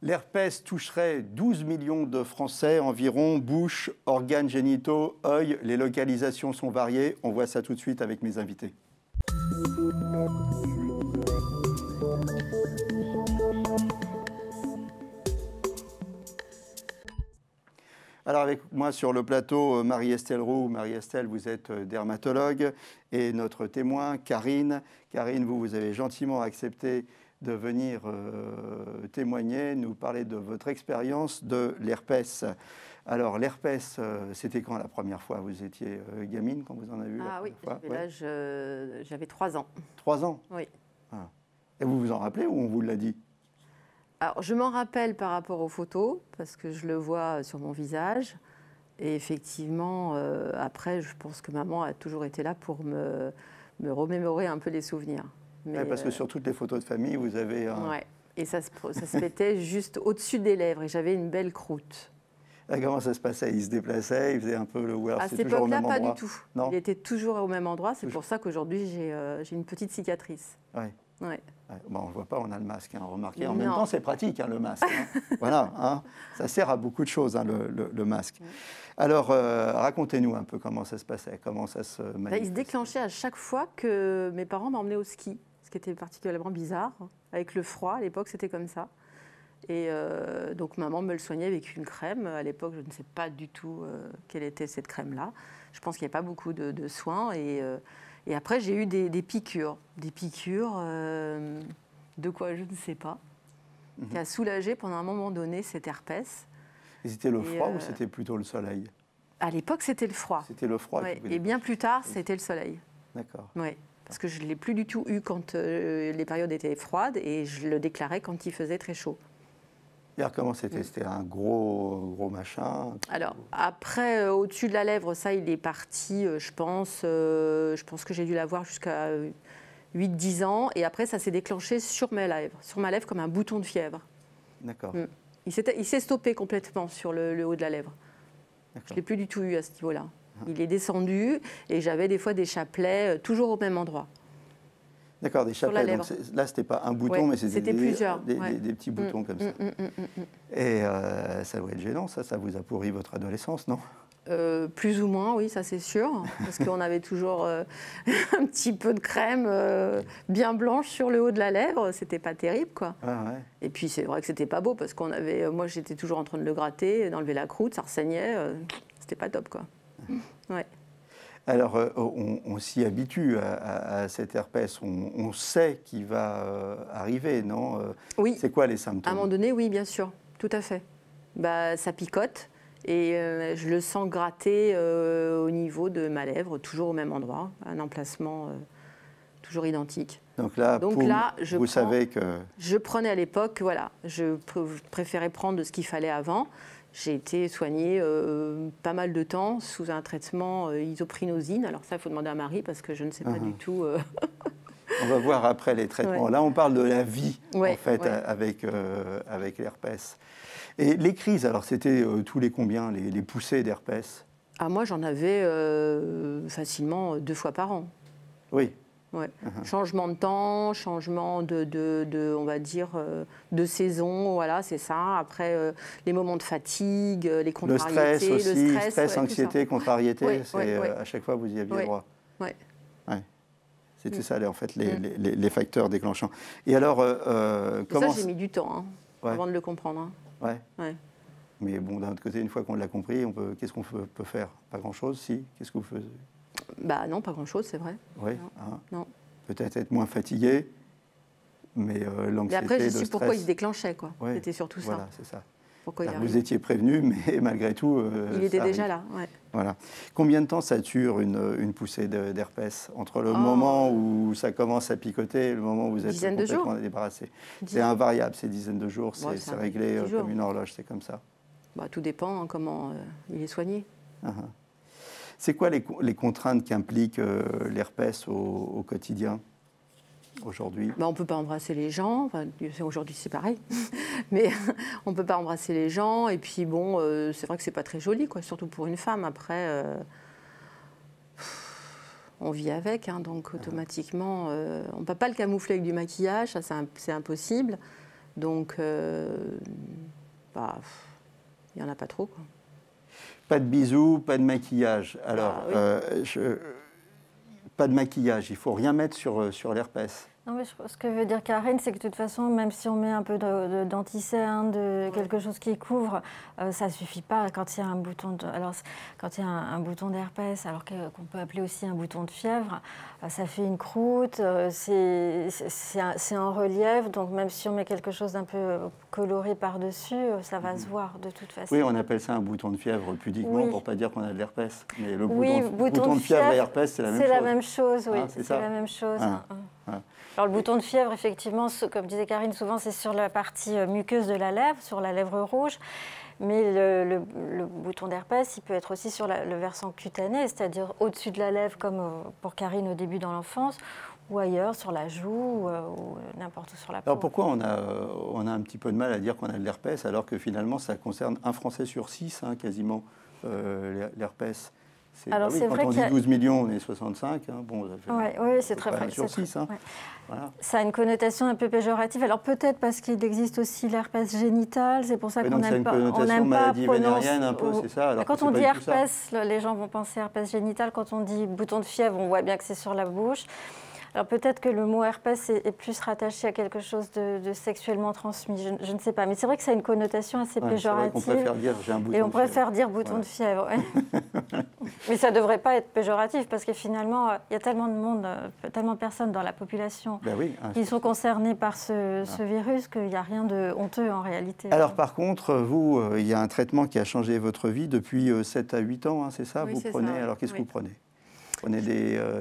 L'herpès toucherait 12 millions de Français environ, bouche, organes génitaux, œil. Les localisations sont variées. On voit ça tout de suite avec mes invités. Alors avec moi sur le plateau, Marie-Estelle Roux. Marie-Estelle, vous êtes dermatologue et notre témoin, Karine. Karine, vous avez gentiment accepté de venir témoigner, nous parler de votre expérience de l'herpès. Alors l'herpès, c'était quand la première fois? Vous étiez gamine quand vous en avez eu la première fois? J'avais 3 ans. 3 ans? Oui. Ah. Et vous vous en rappelez ou on vous l'a dit? Alors je m'en rappelle par rapport aux photos, parce que je le vois sur mon visage. Et effectivement, après, je pense que maman a toujours été là pour me remémorer un peu les souvenirs. Mais parce que sur toutes les photos de famille, vous avez un... Ouais. Et ça se mettait juste au-dessus des lèvres et j'avais une belle croûte. Et comment ça se passait? Il se déplaçait, il faisait un peu le wear, À c'est cette toujours au même époque-là, pas endroit? du tout. Non. Il était toujours au même endroit. C'est pour ça qu'aujourd'hui, j'ai une petite cicatrice. Oui. Ouais. Bon, on ne voit pas, on a le masque, hein, remarquez. En Non. même temps, c'est pratique, hein, le masque. Hein. Voilà, hein, ça sert à beaucoup de choses, hein, le masque. Alors, racontez-nous un peu comment ça se passait, comment ça se manifestait. Il se déclenchait à chaque fois que mes parents m'emmenaient au ski, ce qui était particulièrement bizarre. Avec le froid, à l'époque, c'était comme ça. Et donc, maman me le soignait avec une crème. À l'époque, je ne sais pas du tout quelle était cette crème-là. Je pense qu'il n'y a pas beaucoup de soins. Et après, j'ai eu des piqûres. Des piqûres de quoi, je ne sais pas, qui a soulagé pendant un moment donné cet herpès. Et c'était le froid ou c'était plutôt le soleil? À l'époque, c'était le froid. C'était le froid. Ouais. Et bien plus tard, c'était le soleil. D'accord. Oui, parce que je ne l'ai plus du tout eu quand les périodes étaient froides et je le déclarais quand il faisait très chaud. Et alors, comment c'était? C'était un gros machin? Alors, après, au-dessus de la lèvre, ça, il est parti, je pense que j'ai dû l'avoir jusqu'à 8-10 ans. Et après, ça s'est déclenché sur ma lèvre comme un bouton de fièvre. D'accord. Il s'est stoppé complètement sur le haut de la lèvre. Je ne l'ai plus du tout eu à ce niveau-là. Il est descendu et j'avais des fois des chapelets toujours au même endroit. D'accord, des chapelets. Donc là, ce n'était pas un bouton, mais c'était plusieurs. Des petits boutons comme ça. Et ça doit être gênant, ça vous a pourri votre adolescence, non? Plus ou moins, oui, ça c'est sûr. Parce qu'on avait toujours un petit peu de crème bien blanche sur le haut de la lèvre. C'était pas terrible, quoi. Ah, ouais. Et puis c'est vrai que c'était pas beau parce moi j'étais toujours en train de le gratter, d'enlever la croûte, ça ressaignait. C'était pas top, quoi. Ouais. Alors, on s'y habitue à cet herpès. On sait qu'il va arriver, non? Oui. C'est quoi les symptômes? À un moment donné, oui, bien sûr, tout à fait. Ça picote et je le sens gratter au niveau de ma lèvre, toujours au même endroit, un emplacement toujours identique. Donc là, vous savez que... Je prenais à l'époque, voilà, je préférais prendre ce qu'il fallait avant. J'ai été soignée pas mal de temps sous un traitement isoprinosine. Alors ça, il faut demander à Marie parce que je ne sais pas du tout. On va voir après les traitements. Ouais. Là, on parle de la vie, ouais, en fait, ouais. avec l'herpès. Et les crises, alors c'était tous les combien, les poussées d'herpès? Ah, moi, j'en avais facilement 2 fois par an. Oui. Ouais. Changement de temps, changement on va dire, de saison, voilà, c'est ça. Après, les moments de fatigue, les contrariétés. Le stress aussi, stress, ouais, anxiété, contrariété, ouais. à chaque fois vous y aviez droit. Ouais. Ouais. C'était ça, en fait, les facteurs déclenchants. Et alors, comment... Ça, j'ai mis du temps avant de le comprendre. Ouais. Mais bon, d'un autre côté, une fois qu'on l'a compris, qu'est-ce qu'on peut faire? Pas grand-chose, si? Qu'est-ce que vous faisiez? Non, pas grand-chose, c'est vrai. Oui. Non. Peut-être être moins fatigué, mais l'anxiété, mais après, je sais stress... pourquoi il se déclenchait, quoi. Ouais. C'était surtout ça. Voilà, c'est ça. Pourquoi il vous étiez prévenu, mais malgré tout... il était déjà là, ouais. Voilà. Combien de temps ça dure une poussée d'herpès? Entre le moment où ça commence à picoter et le moment où vous êtes complètement débarrassé? C'est invariable, ces dizaines de jours, c'est réglé comme une horloge, c'est comme ça? Tout dépend comment il est soigné. C'est quoi les contraintes qu'implique l'herpès au quotidien, aujourd'hui? On ne peut pas embrasser les gens, enfin, aujourd'hui c'est pareil, mais on ne peut pas embrasser les gens, et puis bon, c'est vrai que c'est pas très joli, quoi, surtout pour une femme. Après, on vit avec, donc automatiquement, on ne peut pas le camoufler avec du maquillage, ça c'est impossible. Donc pas... Il n'y en a pas trop, quoi. Pas de bisous, pas de maquillage. Alors, pas de maquillage, il ne faut rien mettre sur l'herpès. Non, mais ce que veut dire Karine, c'est que de toute façon, même si on met un peu d'anticerne, quelque chose qui couvre, ça ne suffit pas quand il y a un bouton quand il y a un bouton d'herpès, alors qu'on peut appeler aussi un bouton de fièvre, ça fait une croûte, c'est en relief, donc même si on met quelque chose d'un peu coloré par-dessus, ça va se voir de toute façon. Oui, on appelle ça un bouton de fièvre pudiquement pour ne pas dire qu'on a de l'herpès. Mais le bouton de fièvre et herpès, c'est la même chose. C'est la même chose, oui, c'est la même chose. Ah. Alors le bouton de fièvre, effectivement, comme disait Karine, souvent c'est sur la partie muqueuse de la lèvre, sur la lèvre rouge. Mais le bouton d'herpès, il peut être aussi sur le versant cutané, c'est-à-dire au-dessus de la lèvre, comme pour Karine au début dans l'enfance, ou ailleurs, sur la joue, ou n'importe où sur la peau. Alors pourquoi on a un petit peu de mal à dire qu'on a de l'herpès, alors que finalement ça concerne un Français sur 6, quasiment, l'herpès. Alors, quand vrai on dit 12 millions, on est 65. Oui, c'est très vrai. Sur 6. Voilà. Ça a une connotation un peu péjorative. Alors peut-être parce qu'il existe aussi l'herpès génital, c'est pour ça qu'on n'aime pas. On n'aime pas prononcer un peu, c'est ça. Alors quand on dit herpès, les gens vont penser herpès génital. Quand on dit bouton de fièvre, on voit bien que c'est sur la bouche. Alors peut-être que le mot herpès est plus rattaché à quelque chose de sexuellement transmis, je ne sais pas. Mais c'est vrai que ça a une connotation assez péjorative. On préfère dire j'ai un bouton de fièvre. Et on préfère dire bouton de fièvre. Mais ça ne devrait pas être péjoratif parce que finalement, il y a tellement de monde, tellement de personnes dans la population qui sont concernées par ce virus qu'il n'y a rien de honteux en réalité. Alors par contre, vous, il y a un traitement qui a changé votre vie depuis 7 à 8 ans, c'est ça? Oui, vous prenez. Ça. Alors qu'est-ce que vous prenez? Prenez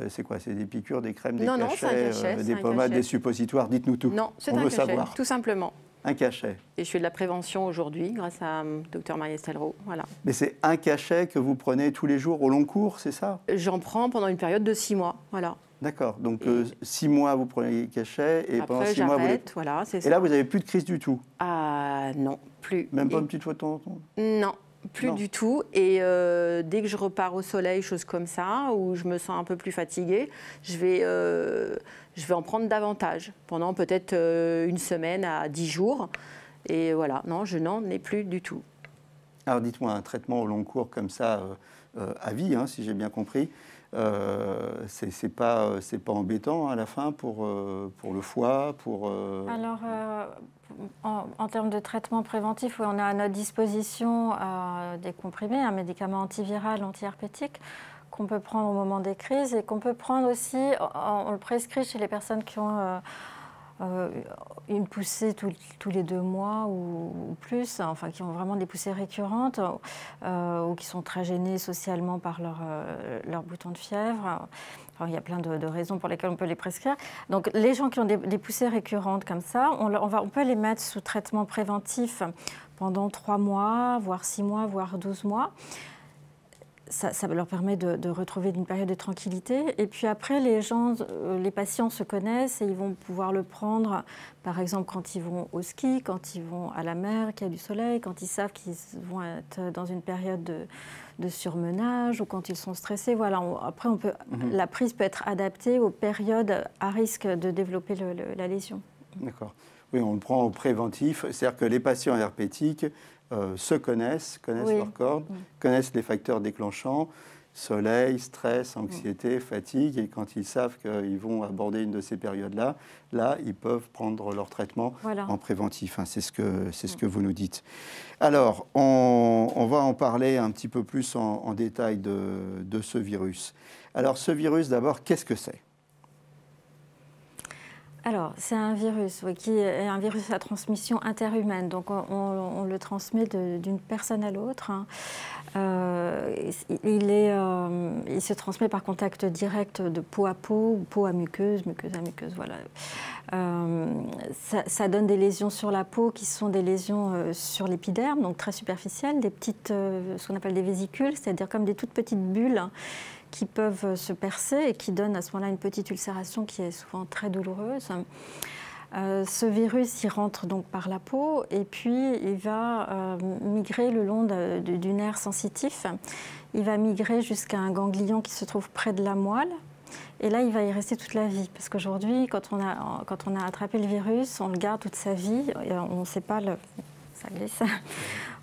c'est quoi? C'est des piqûres, des crèmes, des cachets, des pommades, des suppositoires? Dites-nous tout. Non, c'est un cachet, savoir. Tout simplement. Un cachet. Et je fais de la prévention aujourd'hui grâce à Dr Marie-Estelle Roux. Voilà. Mais c'est un cachet que vous prenez tous les jours au long cours, c'est ça? J'en prends pendant une période de 6 mois. Voilà. D'accord. Donc 6 mois, vous prenez les cachets et après, pendant 6 mois, voilà, c'est ça. Et là, vous n'avez plus de crise du tout? Ah non, plus. Même pas une petite fois de temps en temps? Non. Plus du tout. Et dès que je repars au soleil, choses comme ça, où je me sens un peu plus fatiguée, je vais en prendre davantage pendant peut-être une semaine à 10 jours. Et voilà, non, je n'en ai plus du tout. Alors dites-moi, un traitement au long cours comme ça, à vie, si j'ai bien compris, c'est pas embêtant à la fin pour le foie, pour... Alors, en termes de traitement préventif, on a à notre disposition des comprimés, un médicament antiviral, antiherpétique, qu'on peut prendre au moment des crises et qu'on peut prendre aussi, on le prescrit chez les personnes qui ont une poussée tous les 2 mois ou plus, enfin qui ont vraiment des poussées récurrentes ou qui sont très gênées socialement par leur bouton de fièvre. Enfin, il y a plein de raisons pour lesquelles on peut les prescrire. Donc les gens qui ont des poussées récurrentes comme ça, on peut les mettre sous traitement préventif pendant 3 mois, voire 6 mois, voire 12 mois. Ça leur permet de retrouver une période de tranquillité. Et puis après, les patients se connaissent et ils vont pouvoir le prendre, par exemple, quand ils vont au ski, quand ils vont à la mer, qu'il y a du soleil, quand ils savent qu'ils vont être dans une période de surmenage ou quand ils sont stressés. Voilà. Après, la prise peut être adaptée aux périodes à risque de développer la lésion. D'accord. Oui, on le prend au préventif. C'est-à-dire que les patients herpétiques se connaissent leur corps, connaissent les facteurs déclenchants, soleil, stress, anxiété, fatigue, et quand ils savent qu'ils vont aborder une de ces périodes-là, ils peuvent prendre leur traitement en préventif. C'est ce que vous nous dites. Alors, on va en parler un petit peu plus en détail de ce virus. Alors, ce virus, d'abord, qu'est-ce que c'est ? Alors, c'est un virus qui est un virus à transmission interhumaine. Donc, on le transmet d'une personne à l'autre. Il se transmet par contact direct de peau à peau, ou peau à muqueuse, muqueuse à muqueuse. Voilà. Ça donne des lésions sur la peau qui sont des lésions sur l'épiderme, donc très superficielles, des petites, ce qu'on appelle des vésicules, c'est-à-dire comme des toutes petites bulles qui peuvent se percer et qui donnent à ce moment-là une petite ulcération qui est souvent très douloureuse. Ce virus, il rentre donc par la peau et puis il va migrer le long du nerf sensitif. Il va migrer jusqu'à un ganglion qui se trouve près de la moelle. Et là, il va y rester toute la vie. Parce qu'aujourd'hui, quand on a attrapé le virus, on le garde toute sa vie. Et on ne sait pas ça glisse.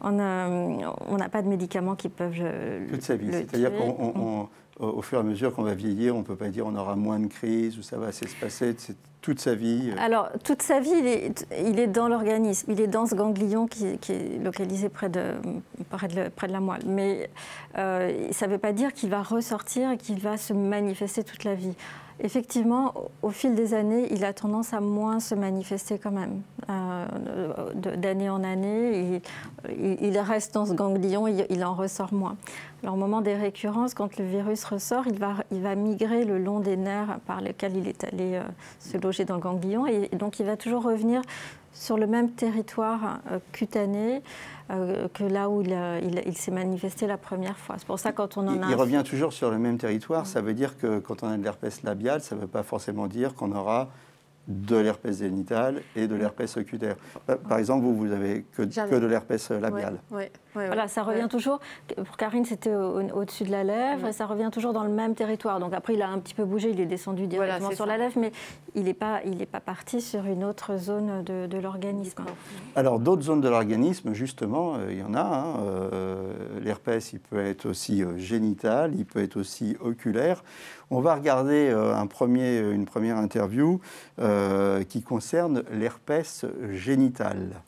On n'a pas de médicaments qui peuvent toute sa vie. C'est-à-dire qu'au fur et à mesure qu'on va vieillir, on ne peut pas dire on aura moins de crises ou ça va s'espacer. C'est toute sa vie. Alors, toute sa vie, il est dans l'organisme. Il est dans ce ganglion qui est localisé près de la moelle. Mais ça ne veut pas dire qu'il va ressortir et qu'il va se manifester toute la vie. Effectivement, au fil des années, il a tendance à moins se manifester quand même. D'année en année, il reste dans ce ganglion, il en ressort moins. Alors, au moment des récurrences, quand le virus ressort, il va migrer le long des nerfs par lesquels il est allé se loger dans le ganglion. Et donc, il va toujours revenir sur le même territoire cutané que là où il s'est manifesté la première fois. C'est pour ça quand on en a... Il revient toujours sur le même territoire. Ça veut dire que quand on a de l'herpès labial, ça ne veut pas forcément dire qu'on aura de l'herpès génital et de l'herpès oculaire. Par exemple, vous avez que de l'herpès labial. Voilà, ça revient toujours. Pour Karine, c'était au-dessus de la lèvre et ça revient toujours dans le même territoire. Donc après, il a un petit peu bougé, il est descendu directement sur la lèvre, mais il n'est pas parti sur une autre zone de l'organisme. Alors, d'autres zones de l'organisme, justement, il y en a. L'herpès, il peut être aussi génital, il peut être aussi oculaire. On va regarder une première interview qui concerne l'herpès génital.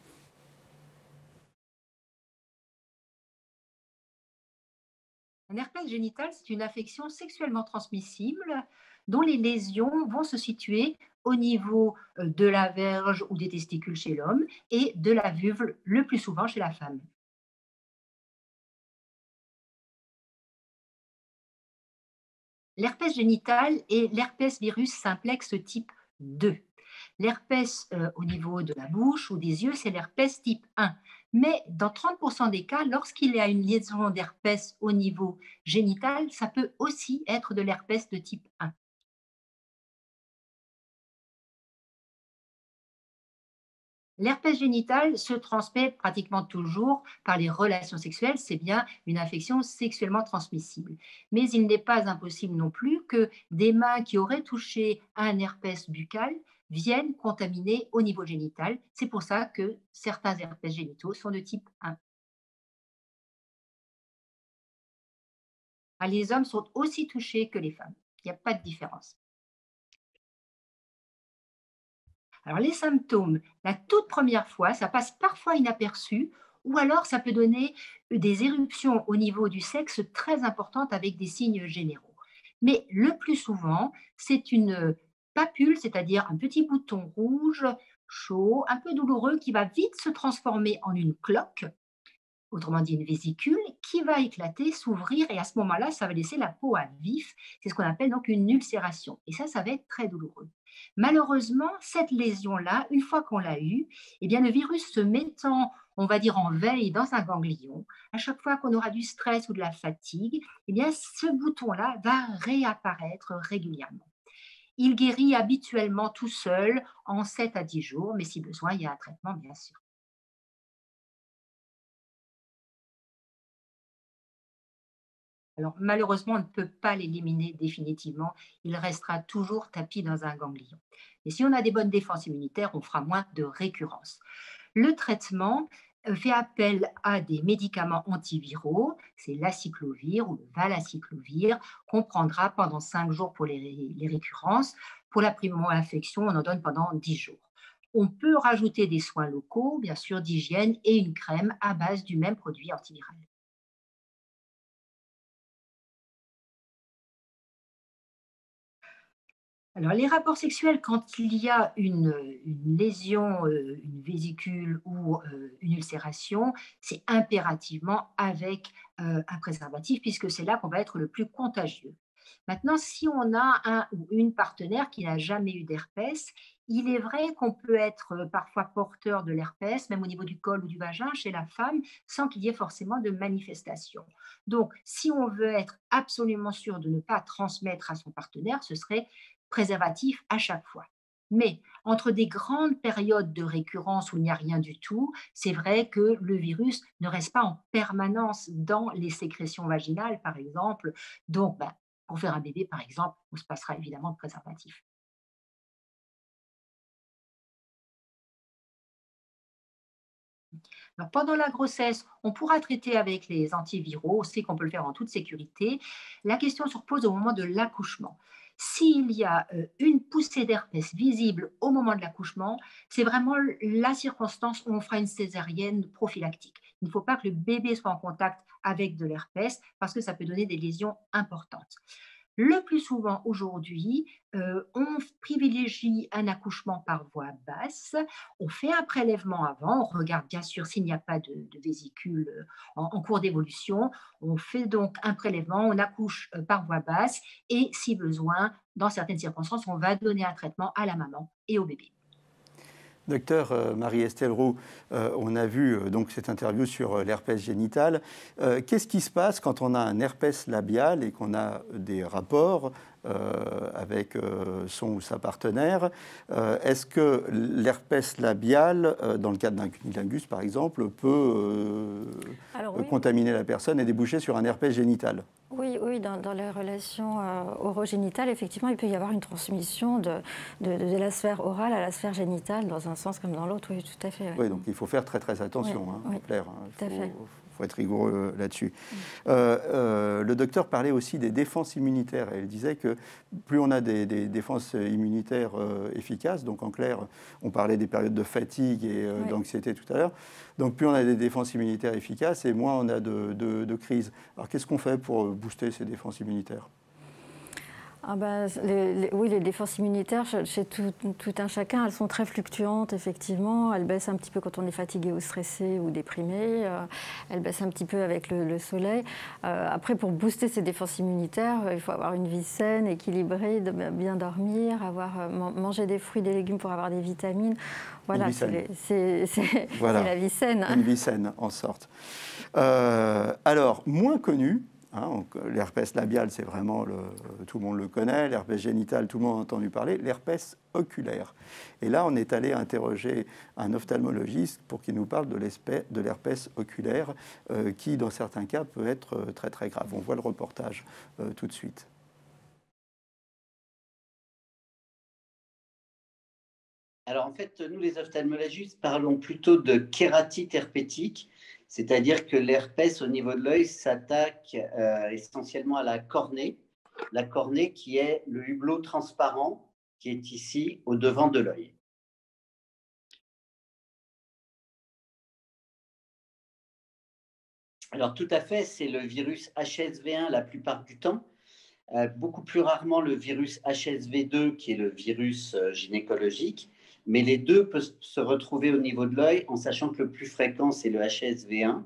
Un herpès génital, c'est une infection sexuellement transmissible dont les lésions vont se situer au niveau de la verge ou des testicules chez l'homme et de la vulve le plus souvent chez la femme. L'herpès génital est l'herpès virus simplex type 2. L'herpès au niveau de la bouche ou des yeux, c'est l'herpès type 1. Mais dans 30% des cas, lorsqu'il y a une liaison d'herpès au niveau génital, ça peut aussi être de l'herpès de type 1. L'herpès génital se transmet pratiquement toujours par les relations sexuelles, c'est bien une infection sexuellement transmissible. Mais il n'est pas impossible non plus que des mains qui auraient touché un herpès buccal viennent contaminer au niveau génital. C'est pour ça que certains herpès génitaux sont de type 1. Les hommes sont aussi touchés que les femmes. Il n'y a pas de différence. Alors, les symptômes, la toute première fois, ça passe parfois inaperçu, ou alors ça peut donner des éruptions au niveau du sexe très importantes avec des signes généraux. Mais le plus souvent, c'est une papule, c'est-à-dire un petit bouton rouge, chaud, un peu douloureux, qui va vite se transformer en une cloque, autrement dit une vésicule, qui va éclater, s'ouvrir, et à ce moment-là, ça va laisser la peau à vif. C'est ce qu'on appelle donc une ulcération. Et ça va être très douloureux. Malheureusement, cette lésion-là, une fois qu'on l'a eue, eh bien, le virus se mettant, on va dire, en veille dans un ganglion, à chaque fois qu'on aura du stress ou de la fatigue, eh bien, ce bouton-là va réapparaître régulièrement. Il guérit habituellement tout seul en 7 à 10 jours, mais si besoin, il y a un traitement, bien sûr. Alors, malheureusement, on ne peut pas l'éliminer définitivement. Il restera toujours tapi dans un ganglion. Et si on a des bonnes défenses immunitaires, on fera moins de récurrences. Le traitement fait appel à des médicaments antiviraux, c'est l'aciclovir ou le valacyclovir, qu'on prendra pendant 5 jours pour les récurrences. Pour la primo-infection, on en donne pendant 10 jours. On peut rajouter des soins locaux, bien sûr, d'hygiène et une crème à base du même produit antiviral. Alors, les rapports sexuels, quand il y a une lésion, une vésicule ou une ulcération, c'est impérativement avec un préservatif, puisque c'est là qu'on va être le plus contagieux. Maintenant, si on a un ou une partenaire qui n'a jamais eu d'herpès, il est vrai qu'on peut être parfois porteur de l'herpès, même au niveau du col ou du vagin, chez la femme, sans qu'il y ait forcément de manifestation. Donc, si on veut être absolument sûr de ne pas transmettre à son partenaire, ce serait préservatif à chaque fois. Mais entre des grandes périodes de récurrence où il n'y a rien du tout, c'est vrai que le virus ne reste pas en permanence dans les sécrétions vaginales, par exemple. Donc, pour faire un bébé, par exemple, on se passera évidemment de préservatif. Alors, pendant la grossesse, on pourra traiter avec les antiviraux, on sait qu'on peut le faire en toute sécurité. La question se repose au moment de l'accouchement. S'il y a une poussée d'herpès visible au moment de l'accouchement, c'est vraiment la circonstance où on fera une césarienne prophylactique. Il ne faut pas que le bébé soit en contact avec de l'herpès parce que ça peut donner des lésions importantes. Le plus souvent aujourd'hui, on privilégie un accouchement par voie basse. On fait un prélèvement avant, on regarde bien sûr s'il n'y a pas de vésicule en cours d'évolution. On fait donc un prélèvement, on accouche par voie basse et si besoin, dans certaines circonstances, on va donner un traitement à la maman et au bébé. Docteur Marie-Estelle Roux, on a vu donc cette interview sur l'herpès génital. Qu'est-ce qui se passe quand on a un herpès labial et qu'on a des rapports avec son ou sa partenaire? Est-ce que l'herpès labial, dans le cadre d'un cunnilingus par exemple, peut contaminer la personne et déboucher sur un herpès génital? Oui, oui, dans les relations orogénitales, effectivement, il peut y avoir une transmission de la sphère orale à la sphère génitale, dans un sens comme dans l'autre, oui, tout à fait. Oui, donc il faut faire très très attention, oui, clair. Tout à fait. Il faut être rigoureux là-dessus. Le docteur parlait aussi des défenses immunitaires. Elle disait que plus on a des défenses immunitaires efficaces, donc en clair, on parlait des périodes de fatigue et d'anxiété tout à l'heure, donc plus on a des défenses immunitaires efficaces et moins on a de crises. Alors qu'est-ce qu'on fait pour booster ces défenses immunitaires? Oui, les défenses immunitaires, chez tout un chacun, elles sont très fluctuantes, effectivement. Elles baissent un petit peu quand on est fatigué ou stressé ou déprimé. Elles baissent un petit peu avec le soleil. Après, pour booster ces défenses immunitaires, il faut avoir une vie saine, équilibrée, bien dormir, manger des fruits, des légumes pour avoir des vitamines. Voilà, c'est la vie saine. Une vie saine, en sorte. Alors, moins connu, l'herpès labial, c'est vraiment, tout le monde le connaît. L'herpès génital, tout le monde a entendu parler. L'herpès oculaire. Et là, on est allé interroger un ophtalmologiste pour qu'il nous parle de l'herpès oculaire, qui, dans certains cas, peut être très, très grave. On voit le reportage tout de suite. Alors, en fait, nous, les ophtalmologistes, parlons plutôt de kératite herpétique. C'est-à-dire que l'herpès au niveau de l'œil s'attaque essentiellement à la cornée qui est le hublot transparent qui est ici au devant de l'œil. Alors tout à fait, c'est le virus HSV1 la plupart du temps, beaucoup plus rarement le virus HSV2 qui est le virus gynécologique. Mais les deux peuvent se retrouver au niveau de l'œil en sachant que le plus fréquent, c'est le HSV1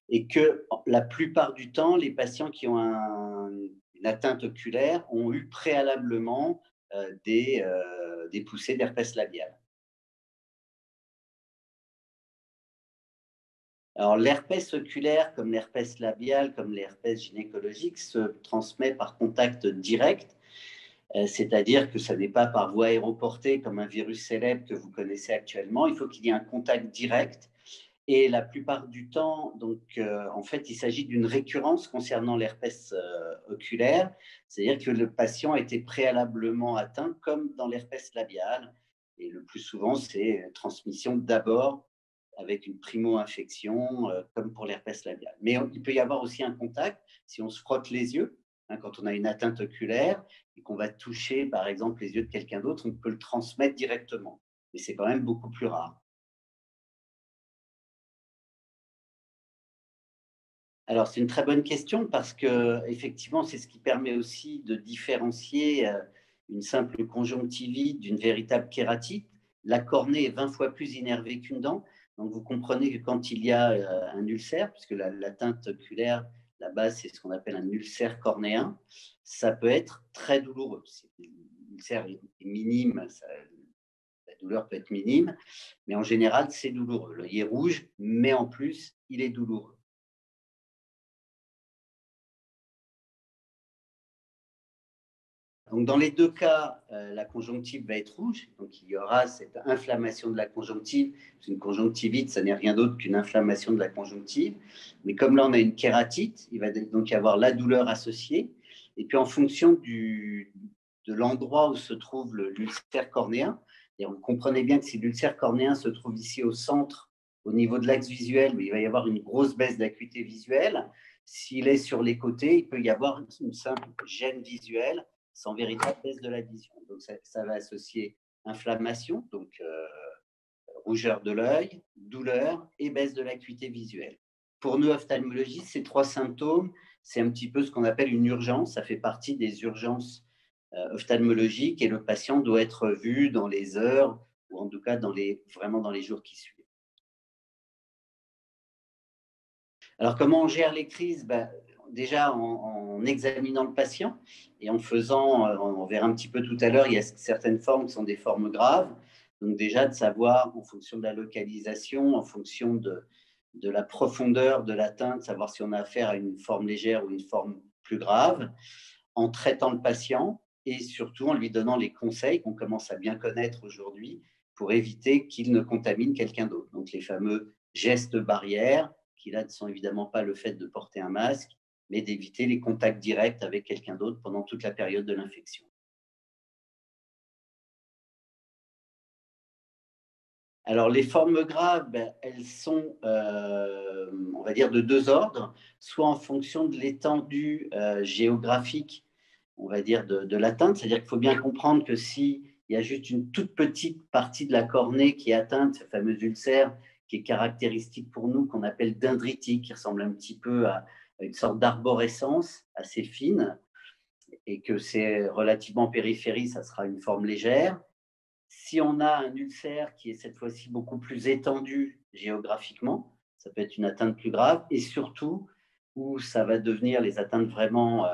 et que la plupart du temps, les patients qui ont une atteinte oculaire ont eu préalablement des poussées d'herpès labial. Alors, l'herpès oculaire, comme l'herpès labial, comme l'herpès gynécologique, se transmet par contact direct. C'est-à-dire que ça n'est pas par voie aéroportée comme un virus célèbre que vous connaissez actuellement. Il faut qu'il y ait un contact direct. Et la plupart du temps, en fait, il s'agit d'une récurrence concernant l'herpès oculaire. C'est-à-dire que le patient a été préalablement atteint comme dans l'herpès labial. Et le plus souvent, c'est transmission d'abord avec une primo-infection, comme pour l'herpès labial. Mais il peut y avoir aussi un contact si on se frotte les yeux. Quand on a une atteinte oculaire et qu'on va toucher, par exemple, les yeux de quelqu'un d'autre, on peut le transmettre directement. Mais c'est quand même beaucoup plus rare. Alors, c'est une très bonne question parce que, effectivement, c'est ce qui permet aussi de différencier une simple conjonctivite d'une véritable kératite. La cornée est 20 fois plus innervée qu'une dent. Donc, vous comprenez que quand il y a un ulcère, puisque l'atteinte oculaire, la base, c'est ce qu'on appelle un ulcère cornéen, ça peut être très douloureux. Si l'ulcère est minime, la douleur peut être minime, mais en général, c'est douloureux. L'œil est rouge, mais en plus, il est douloureux. Donc, dans les deux cas, la conjonctive va être rouge. Donc, il y aura cette inflammation de la conjonctive. Une conjonctivite, ça n'est rien d'autre qu'une inflammation de la conjonctive. Mais comme là, on a une kératite, il va donc y avoir la douleur associée. Et puis, en fonction de l'endroit où se trouve l'ulcère cornéen, et vous comprenez bien que si l'ulcère cornéen se trouve ici au centre au niveau de l'axe visuel, mais il va y avoir une grosse baisse d'acuité visuelle. S'il est sur les côtés, il peut y avoir une simple gêne visuelle sans véritable baisse de la vision. Donc ça va associer inflammation, donc rougeur de l'œil, douleur et baisse de l'acuité visuelle. Pour nous, ophtalmologistes, ces 3 symptômes, c'est un petit peu ce qu'on appelle une urgence. Ça fait partie des urgences ophtalmologiques et le patient doit être vu dans les heures ou en tout cas vraiment dans les jours qui suivent. Alors, comment on gère les crises? Déjà, en examinant le patient et en faisant, on verra un petit peu tout à l'heure, il y a certaines formes qui sont des formes graves. Donc déjà, de savoir, en fonction de la localisation, en fonction de la profondeur de l'atteinte, savoir si on a affaire à une forme légère ou une forme plus grave, en traitant le patient et surtout en lui donnant les conseils qu'on commence à bien connaître aujourd'hui pour éviter qu'il ne contamine quelqu'un d'autre. Donc les fameux gestes barrières, qui là ne sont évidemment pas le fait de porter un masque, mais d'éviter les contacts directs avec quelqu'un d'autre pendant toute la période de l'infection. Alors, les formes graves, elles sont, on va dire, de 2 ordres, soit en fonction de l'étendue géographique, on va dire, de l'atteinte. C'est-à-dire qu'il faut bien comprendre que s'il y a juste une toute petite partie de la cornée qui est atteinte, ce fameux ulcère qui est caractéristique pour nous, qu'on appelle dendritique, qui ressemble un petit peu à une sorte d'arborescence assez fine, et que c'est relativement périphérie, ça sera une forme légère. Si on a un ulcère qui est cette fois-ci beaucoup plus étendu géographiquement, ça peut être une atteinte plus grave, et surtout où ça va devenir les atteintes vraiment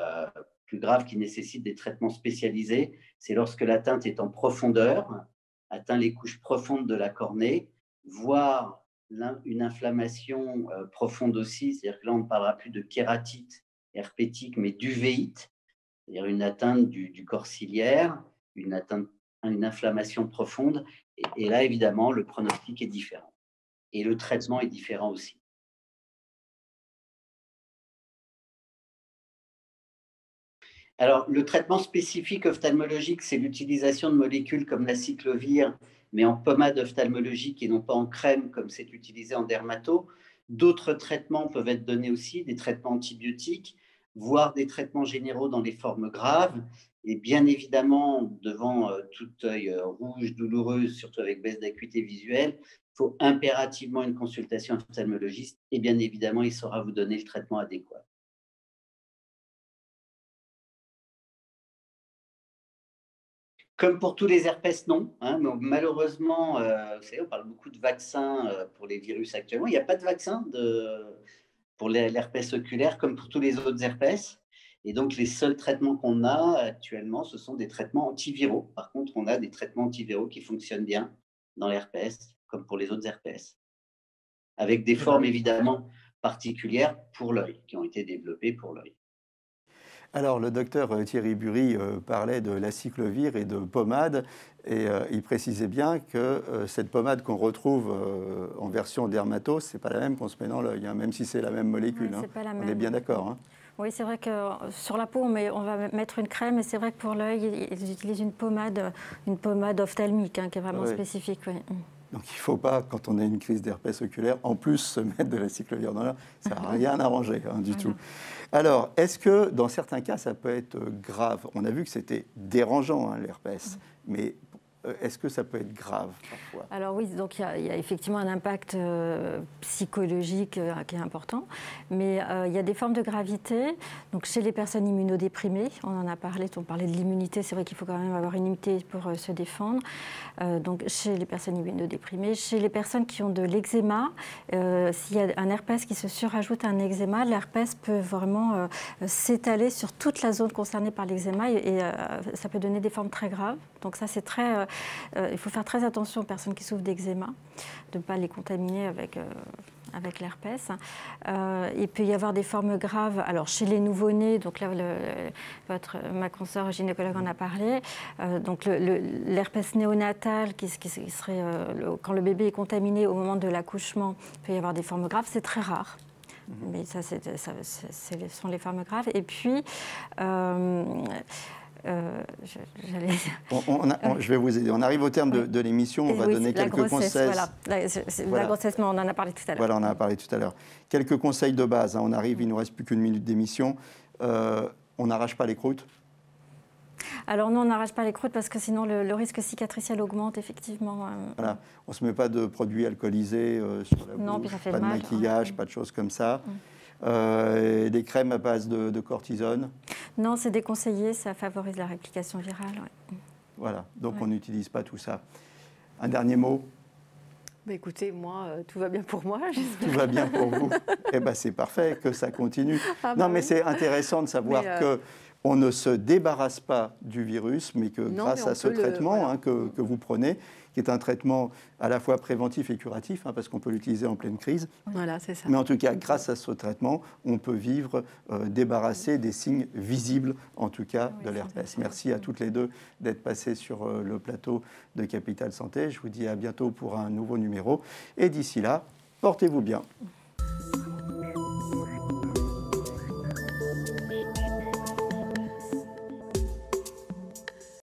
plus graves qui nécessitent des traitements spécialisés, c'est lorsque l'atteinte est en profondeur, atteint les couches profondes de la cornée, voire une inflammation profonde aussi, c'est-à-dire que là on ne parlera plus de kératite herpétique, mais d'uvéite, c'est-à-dire une atteinte du corps ciliaire, une inflammation profonde. Et là, évidemment, le pronostic est différent. Et le traitement est différent aussi. Alors, le traitement spécifique ophtalmologique, c'est l'utilisation de molécules comme la cyclovir, mais en pommade ophtalmologique et non pas en crème, comme c'est utilisé en dermato. D'autres traitements peuvent être donnés aussi, des traitements antibiotiques, voire des traitements généraux dans les formes graves. Et bien évidemment, devant tout œil rouge, douloureux, surtout avec baisse d'acuité visuelle, il faut impérativement une consultation ophtalmologiste et bien évidemment, il saura vous donner le traitement adéquat. Comme pour tous les herpès, non. Hein, mais malheureusement, vous savez, on parle beaucoup de vaccins pour les virus actuellement. Il n'y a pas de vaccin pour l'herpès oculaire comme pour tous les autres herpès. Et donc, les seuls traitements qu'on a actuellement, ce sont des traitements antiviraux. Par contre, on a des traitements antiviraux qui fonctionnent bien dans l'herpès, comme pour les autres herpès, avec des formes évidemment particulières pour l'œil, qui ont été développées pour l'œil. Alors, le docteur Thierry Bury parlait de la cyclovir et de pommade, et il précisait bien que cette pommade qu'on retrouve en version dermato, c'est pas la même qu'on se met dans l'œil, hein, même si c'est la même molécule. Oui, hein. On est bien d'accord. Hein. Oui, c'est vrai que sur la peau, on va mettre une crème, et c'est vrai que pour l'œil, ils utilisent une pommade ophtalmique qui est vraiment spécifique. Oui. Donc il ne faut pas, quand on a une crise d'herpès oculaire, en plus se mettre de la cyclovir dans l'œil. Ça n'a rien arrangé du tout. Alors, est-ce que dans certains cas, ça peut être grave? On a vu que c'était dérangeant, l'herpès, mais est-ce que ça peut être grave parfois? Alors oui, donc il y a effectivement un impact psychologique qui est important, mais il y a des formes de gravité. Donc chez les personnes immunodéprimées, on en a parlé, on parlait de l'immunité, c'est vrai qu'il faut quand même avoir une immunité pour se défendre. Donc chez les personnes immunodéprimées, chez les personnes qui ont de l'eczéma, s'il y a un herpès qui se surajoute à un eczéma, l'herpès peut vraiment s'étaler sur toute la zone concernée par l'eczéma et ça peut donner des formes très graves. Donc ça, c'est très... il faut faire très attention aux personnes qui souffrent d'eczéma, de ne pas les contaminer avec l'herpès. Il peut y avoir des formes graves. Alors, chez les nouveau-nés, donc là, ma consoeur gynécologue en a parlé. Donc, l'herpès néonatal, qui serait quand le bébé est contaminé au moment de l'accouchement, il peut y avoir des formes graves. C'est très rare. Mais ça, ce sont les formes graves. Et puis... Je vais vous aider. On arrive au terme de l'émission. On va donner quelques conseils. Voilà. La grossesse, mais on en a parlé tout à l'heure. Voilà, on en a parlé tout à l'heure. Quelques conseils de base. On arrive, il ne nous reste plus qu'une minute d'émission. On n'arrache pas les croûtes? Alors non, on n'arrache pas les croûtes parce que sinon le risque cicatriciel augmente effectivement. Voilà. On ne se met pas de produits alcoolisés sur la Non, bouche, puis ça fait pas de mal. maquillage, pas de choses comme ça. Des crèmes à base de cortisone? Non, c'est déconseillé, ça favorise la réplication virale. Ouais. Voilà, donc on n'utilise pas tout ça. Un dernier mot? Bah écoutez, moi, tout va bien pour moi. Tout va bien pour vous? Eh bien, c'est parfait, que ça continue. Non, mais c'est intéressant de savoir que on ne se débarrasse pas du virus, mais que grâce à ce traitement que vous prenez, qui est un traitement à la fois préventif et curatif, parce qu'on peut l'utiliser en pleine crise. Voilà, c'est ça. Mais en tout cas, grâce à ce traitement, on peut vivre débarrassé des signes visibles, en tout cas, de l'herpès. Merci à toutes les deux d'être passées sur le plateau de Capital Santé. Je vous dis à bientôt pour un nouveau numéro. Et d'ici là, portez-vous bien.